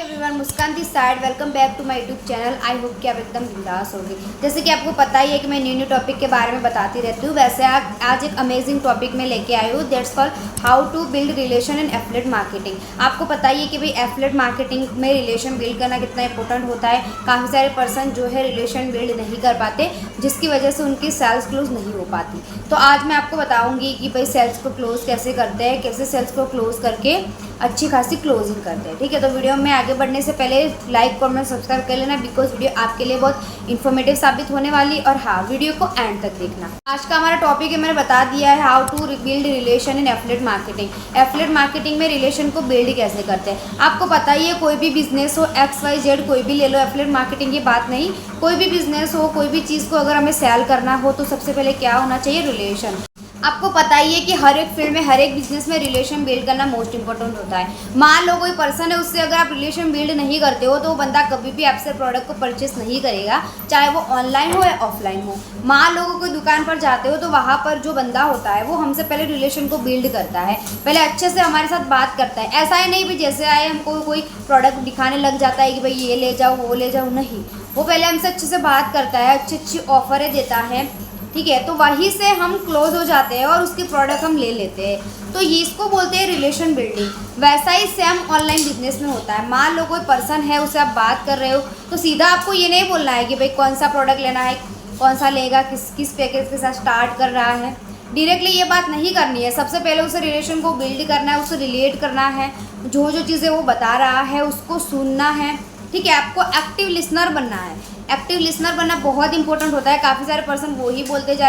Everyone, Muskan this side. Welcome back to my YouTube channel. I hope कि आप एकदम बिंदास होंगे। जैसे कि आपको पता ही है कि मैं न्यू टॉपिक के बारे में बताती रहती हूँ, वैसे आज एक अमेजिंग टॉपिक में लेके आई हूँ। That's called how to build relation in affiliate marketing. आपको पता ही है कि भाई एफिलिएट मार्केटिंग में रिलेशन बिल्ड करना कितना इंपॉर्टेंट होता है। काफ़ी सारे पर्सन जो है रिलेशन बिल्ड नहीं कर पाते, जिसकी वजह से उनकी सेल्स क्लोज नहीं हो पाती। तो आज मैं आपको बताऊँगी कि भाई सेल्स को क्लोज कैसे करते हैं, कैसे सेल्स को क्लोज करके अच्छी खासी क्लोजिंग करते हैं। ठीक है, तो वीडियो में आगे बढ़ने से पहले लाइक कमेंट सब्सक्राइब कर लेना, बिकॉज वीडियो आपके लिए बहुत इन्फॉर्मेटिव साबित होने वाली। और हाँ, वीडियो को एंड तक देखना। आज का हमारा टॉपिक है, मैंने बता दिया है, how to build relation in affiliate marketing. Affiliate marketing में रिलेशन को बिल्ड कैसे करते हैं। आपको पता ही है, कोई भी बिजनेस हो, XYZ कोई भी ले लो, एफिलिएट मार्केटिंग की बात नहीं, कोई भी बिजनेस हो, कोई भी चीज़ को अगर हमें सेल करना हो तो सबसे पहले क्या होना चाहिए, रिलेशन। आपको पता ही है कि हर एक फील्ड में, हर एक बिजनेस में रिलेशन बिल्ड करना मोस्ट इंपॉर्टेंट होता है। मान लो कोई पर्सन है, उससे अगर आप रिलेशन बिल्ड नहीं करते हो तो वो बंदा कभी भी आपसे प्रोडक्ट को परचेस नहीं करेगा, चाहे वो ऑनलाइन हो या ऑफलाइन हो। मान लो कोई दुकान पर जाते हो तो वहाँ पर जो बंदा होता है वो हमसे पहले रिलेशन को बिल्ड करता है, पहले अच्छे से हमारे साथ बात करता है। ऐसा ही नहीं भी जैसे आए हमको कोई प्रोडक्ट दिखाने लग जाता है कि भाई ये ले जाओ वो ले जाओ, नहीं, वो पहले हमसे अच्छे से बात करता है, अच्छी अच्छी ऑफरें देता है। ठीक है, तो वहीं से हम क्लोज हो जाते हैं और उसकी प्रोडक्ट हम ले लेते हैं। तो ये इसको बोलते हैं रिलेशन बिल्डिंग। वैसा ही सेम ऑनलाइन बिजनेस में होता है। मान लो कोई पर्सन है, उससे आप बात कर रहे हो तो सीधा आपको ये नहीं बोलना है कि भाई कौन सा प्रोडक्ट लेना है, कौन सा लेगा, किस पैकेज के साथ स्टार्ट कर रहा है। डायरेक्टली ये बात नहीं करनी है। सबसे पहले उसे रिलेशन को बिल्ड करना है, उससे रिलेट करना है, जो जो चीज़ें वो बता रहा है उसको सुनना है। ठीक है, आपको एक्टिव लिसनर बनना है। एक्टिव लिसनर बनना बहुत इंपॉर्टेंट होता है। काफ़ी सारे पर्सन वही बोलते जा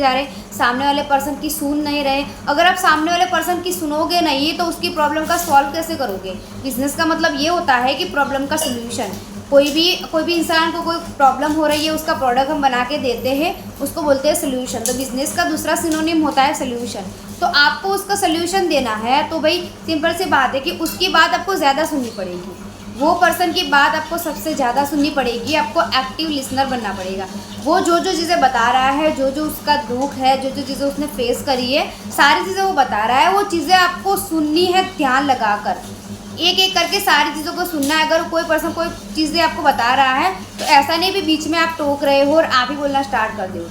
रहे, सामने वाले पर्सन की सुन नहीं रहे। अगर आप सामने वाले पर्सन की सुनोगे नहीं तो उसकी प्रॉब्लम का सॉल्व कैसे करोगे। बिजनेस का मतलब ये होता है कि प्रॉब्लम का सोल्यूशन। कोई भी इंसान को कोई प्रॉब्लम हो रही है, उसका प्रोडक्ट हम बना के देते हैं, उसको बोलते हैं सोल्यूशन। तो बिजनेस का दूसरा सिनोनिम होता है सोल्यूशन। तो आपको उसका सोल्यूशन देना है, तो भाई सिंपल सी बात है कि उसकी बात आपको ज़्यादा सुननी पड़ेगी। वो पर्सन की बात आपको सबसे ज़्यादा सुननी पड़ेगी। आपको एक्टिव लिसनर बनना पड़ेगा। वो जो जो चीज़ें बता रहा है, जो जो उसका दुख है, जो जो चीज़ें उसने फेस करी है, सारी चीज़ें वो बता रहा है, वो चीज़ें आपको सुननी है ध्यान लगाकर। एक एक करके सारी चीज़ों को सुनना है। अगर कोई पर्सन कोई चीज़ें आपको बता रहा है तो ऐसा नहीं भी बीच में आप टोक रहे हो और आप ही बोलना स्टार्ट कर दो,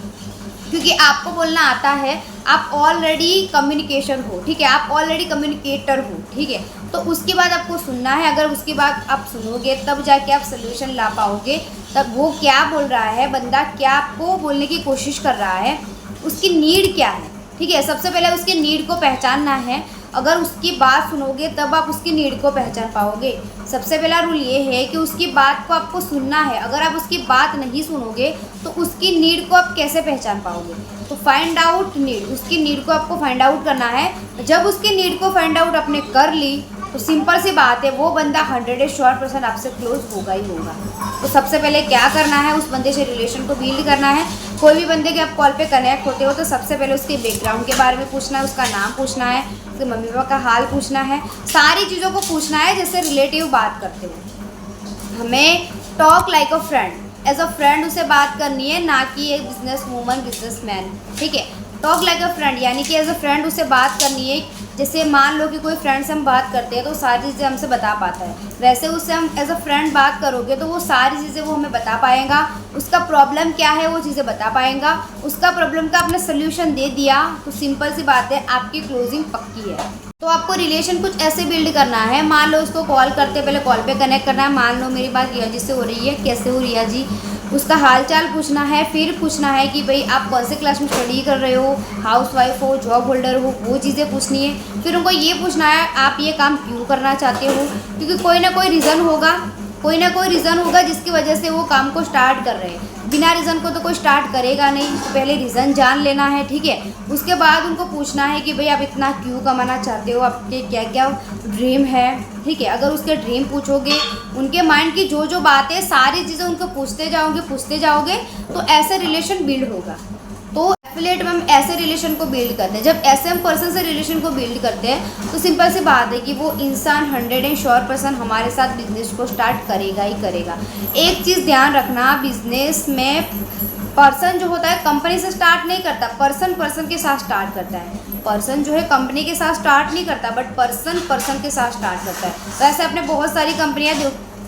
क्योंकि आपको बोलना आता है, आप ऑलरेडी कम्युनिकेशन हो। ठीक है, आप ऑलरेडी कम्युनिकेटर हो। ठीक है, तो उसके बाद आपको सुनना है। अगर उसकी बात आप सुनोगे तब जाके आप सोल्यूशन ला पाओगे। तब वो क्या बोल रहा है, बंदा क्या आपको बोलने की कोशिश कर रहा है, उसकी नीड क्या है। ठीक है, सबसे पहले उसकी नीड को पहचानना है। अगर उसकी बात सुनोगे तब आप उसकी नीड को पहचान पाओगे। सबसे पहला रूल ये है कि उसकी बात को आपको सुनना है। अगर आप उसकी बात नहीं सुनोगे तो उसकी नीड को आप कैसे पहचान पाओगे। तो फाइंड आउट नीड, उसकी नीड को आपको फाइंड आउट करना है। जब उसकी नीड को फाइंड आउट आपने कर ली तो सिंपल सी बात है, वो बंदा 100% आपसे क्लोज होगा ही होगा। तो सबसे पहले क्या करना है, उस बंदे से रिलेशन को बिल्ड करना है। कोई भी बंदे के आप कॉल पे कनेक्ट होते हो तो सबसे पहले उसके बैकग्राउंड के बारे में पूछना है, उसका नाम पूछना है, उसके मम्मी पापा का हाल पूछना है, सारी चीज़ों को पूछना है जैसे रिलेटिव बात करते हो। हमें talk like a friend, as a friend उसे बात करनी है, ना कि एक बिजनेस वूमन, बिजनेस मैन। ठीक है, टॉक लाइक अ फ्रेंड यानी कि एज अ फ्रेंड उसे बात करनी है। जैसे मान लो कि कोई फ्रेंड से हम बात करते हैं तो सारी चीज़ें हमसे बता पाता है, वैसे उससे हम एज अ फ्रेंड बात करोगे तो वो सारी चीज़ें वो हमें बता पाएगा। उसका प्रॉब्लम क्या है वो चीज़ें बता पाएगा। उसका प्रॉब्लम का आपने सोल्यूशन दे दिया तो सिंपल सी बात है, आपकी क्लोजिंग पक्की है। तो आपको रिलेशन कुछ ऐसे बिल्ड करना है। मान लो उसको कॉल करते पहले कॉल पे कनेक्ट करना है। मान लो मेरी बात रिया जी से हो रही है, कैसे हो रिया जी, उसका हाल चाल पूछना है। फिर पूछना है कि भाई आप कौन से क्लास में स्टडी कर रहे हो, हाउस वाइफ हो, जॉब होल्डर हो, वो चीज़ें पूछनी है। फिर उनको ये पूछना है आप ये काम क्यों करना चाहते हो, क्योंकि कोई ना कोई रीज़न होगा जिसकी वजह से वो काम को स्टार्ट कर रहे हैं। बिना रीज़न को तो कोई स्टार्ट करेगा नहीं, तो पहले रीज़न जान लेना है। ठीक है, उसके बाद उनको पूछना है कि भाई आप इतना क्यों कमाना चाहते हो, आपके क्या क्या ड्रीम है। ठीक है, अगर उसके ड्रीम पूछोगे, उनके माइंड की जो जो बातें, सारी चीज़ें उनको पूछते जाओगे तो ऐसे रिलेशन बिल्ड होगा। तो एफिलिएट में हम ऐसे रिलेशन को बिल्ड करते हैं। जब ऐसे हम पर्सन से रिलेशन को बिल्ड करते हैं तो सिंपल सी बात है कि वो इंसान 100% हमारे साथ बिजनेस को स्टार्ट करेगा ही करेगा। एक चीज़ ध्यान रखना, बिजनेस में पर्सन जो होता है कंपनी से स्टार्ट नहीं करता, पर्सन के साथ स्टार्ट करता है। पर्सन जो है कंपनी के साथ स्टार्ट नहीं करता, बट पर्सन पर्सन के साथ स्टार्ट करता है। वैसे अपने बहुत सारी कंपनियां,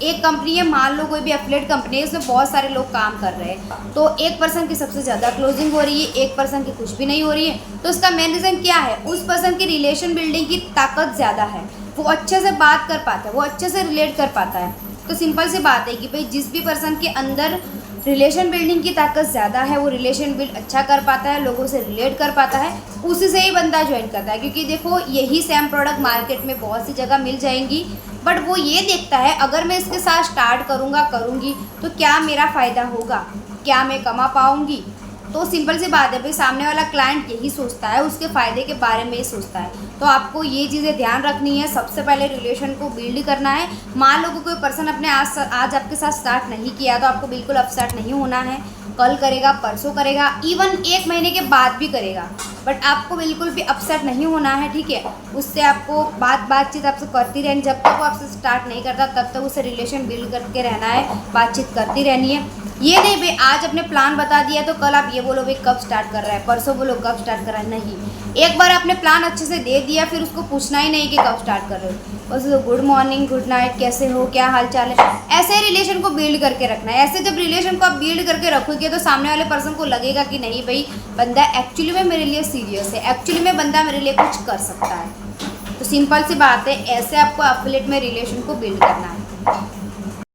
एक कंपनी है, मान लो कोई भी एफिलिएट कंपनी है, उसमें बहुत सारे लोग काम कर रहे हैं, तो एक पर्सन की सबसे ज़्यादा क्लोजिंग हो रही है, एक पर्सन की कुछ भी नहीं हो रही है। तो उसका मेन रीज़न क्या है? उस पर्सन की रिलेशन बिल्डिंग की ताकत ज़्यादा है, वो अच्छे से बात कर पाता है, वो अच्छे से रिलेट कर पाता है। तो सिंपल सी बात है कि भाई जिस भी पर्सन के अंदर रिलेशन बिल्डिंग की ताकत ज़्यादा है, वो रिलेशन बिल्ड अच्छा कर पाता है, लोगों से रिलेट कर पाता है, उसी से ही बंदा ज्वाइन करता है। क्योंकि देखो यही सेम प्रोडक्ट मार्केट में बहुत सी जगह मिल जाएंगी, बट वो ये देखता है अगर मैं इसके साथ स्टार्ट करूँगी तो क्या मेरा फ़ायदा होगा, क्या मैं कमा पाऊँगी। तो सिंपल सी बात है भाई, सामने वाला क्लाइंट यही सोचता है, उसके फ़ायदे के बारे में ही सोचता है। तो आपको ये चीज़ें ध्यान रखनी है। सबसे पहले रिलेशन को बिल्ड करना है। मान लो कोई पर्सन अपने आज आपके साथ स्टार्ट नहीं किया तो आपको बिल्कुल अपसेट नहीं होना है। कल करेगा, परसों करेगा, इवन 1 महीने के बाद भी करेगा, बट आपको बिल्कुल भी अपसेट नहीं होना है, ठीक है। उससे आपको बातचीत आपसे करती रहनी। जब तक वो आपसे स्टार्ट नहीं करता तब तक उससे रिलेशन बिल्ड करके रहना है, बातचीत करती रहनी है। ये नहीं भाई आज अपने प्लान बता दिया तो कल आप ये बोलो भाई कब स्टार्ट कर रहा है, परसों बोलो कब स्टार्ट कर रहा है। नहीं, एक बार आपने प्लान अच्छे से दे दिया, फिर उसको पूछना ही नहीं कि कब स्टार्ट कर रहे हो, बस गुड मॉर्निंग, गुड नाइट, कैसे हो, क्या हाल चाल है, ऐसे ही रिलेशन को बिल्ड करके रखना है। ऐसे जब रिलेशन को आप बिल्ड करके रखोगे तो सामने वाले पर्सन को लगेगा कि नहीं भाई बंदा एक्चुअली में मेरे लिए सीरियस है, एक्चुअली में बंदा मेरे लिए कुछ कर सकता है। तो सिंपल सी बात है, ऐसे आपको एफिलिएट में रिलेशन को बिल्ड करना है।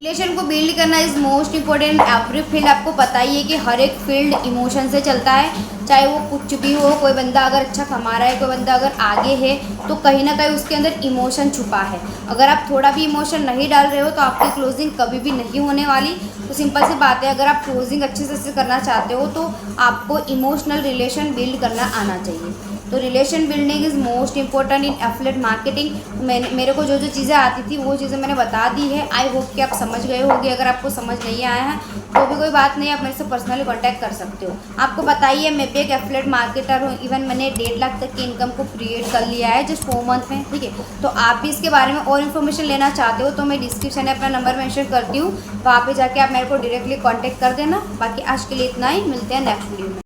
रिलेशन को बिल्ड करना is most important every field. आपको पता ही है कि हर एक फील्ड इमोशन से चलता है, चाहे वो कुछ भी हो। कोई बंदा अगर अच्छा कमा रहा है, कोई बंदा अगर आगे है, तो कहीं ना कहीं उसके अंदर इमोशन छुपा है। अगर आप थोड़ा भी इमोशन नहीं डाल रहे हो तो आपकी क्लोजिंग कभी भी नहीं होने वाली। तो सिंपल सी बात है, अगर आप क्लोजिंग अच्छे से करना चाहते हो तो आपको इमोशनल रिलेशन बिल्ड करना आना चाहिए। तो relation building is most important in affiliate marketing. मेरे को जो जो चीज़ें आती थी वो चीज़ें मैंने बता दी है। आई होप कि आप समझ गए होंगे। अगर आपको समझ नहीं आया है तो भी कोई बात नहीं, आप मेरे से पर्सनली कांटेक्ट कर सकते हो। आपको बताइए मैं भी एक एफिलिएट मार्केटर हूँ। इवन मैंने 1.5 लाख तक की इनकम को क्रिएट कर लिया है जस्ट 4 मंथ में, ठीक है। तो आप भी इसके बारे में और इन्फॉर्मेशन लेना चाहते हो तो मैं डिस्क्रिप्शन में अपना नंबर मेंशन करती हूँ, वहाँ पे जाके आप मेरे को डायरेक्टली कॉन्टैक्ट कर देना। बाकी आज के लिए इतना ही, मिलते हैं नेक्स्ट वीडियो में।